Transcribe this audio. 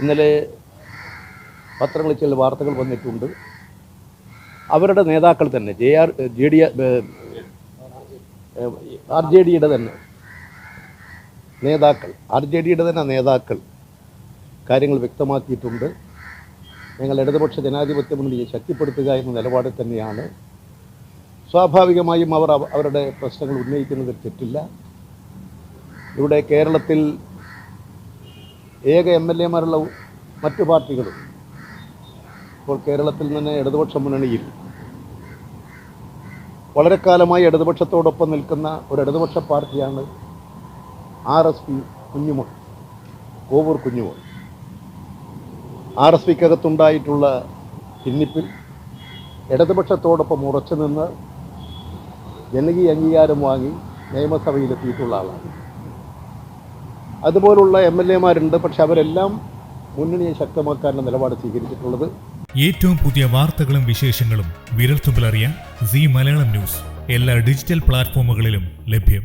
ഇന്നലെ പത്രങ്ങളിൽ ചില വാർത്തകൾ വന്നിട്ടുണ്ട്. അവരുടെ നേതാക്കൾ തന്നെ ആർ ജെ ഡിയുടെ തന്നെ നേതാക്കൾ കാര്യങ്ങൾ വ്യക്തമാക്കിയിട്ടുണ്ട്. ഞങ്ങൾ ഇടതുപക്ഷ ജനാധിപത്യ മുന്നണിയെ ശക്തിപ്പെടുത്തുക എന്ന നിലപാടിൽ തന്നെയാണ്. സ്വാഭാവികമായും അവരുടെ പ്രശ്നങ്ങൾ ഉന്നയിക്കുന്നതിൽ തെറ്റില്ല. ഇവിടെ കേരളത്തിൽ ഏക MLA-മാരുള്ള മറ്റു പാർട്ടികളും ഇപ്പോൾ കേരളത്തിൽ തന്നെ ഇടതുപക്ഷ മുന്നണിയിൽ വളരെ കാലമായി ഇടതുപക്ഷത്തോടൊപ്പം നിൽക്കുന്ന ഒരു ഇടതുപക്ഷ പാർട്ടിയാണ് RSP കുഞ്ഞുമോൻ, കോവൂർ കുഞ്ഞുമോൻ. RSPക്കകത്തുണ്ടായിട്ടുള്ള ഭിന്നിപ്പിൽ ഇടതുപക്ഷത്തോടൊപ്പം ഉറച്ചു നിന്ന് ജനകീയ അംഗീകാരം വാങ്ങി നിയമസഭയിലെത്തിയിട്ടുള്ള ആളാണ്. അതുപോലുള്ള MLA-മാരുണ്ട്. പക്ഷെ അവരെല്ലാം മുന്നണിയെ ശക്തമാക്കാനുള്ള നിലപാട് സ്വീകരിച്ചിട്ടുള്ളത്. ഏറ്റവും പുതിയ വാർത്തകളും വിശേഷങ്ങളും വിരൽത്തുമ്പിലറിയാൻ സീ മലയാളം ന്യൂസ് എല്ലാ ഡിജിറ്റൽ പ്ലാറ്റ്ഫോമുകളിലും ലഭ്യം.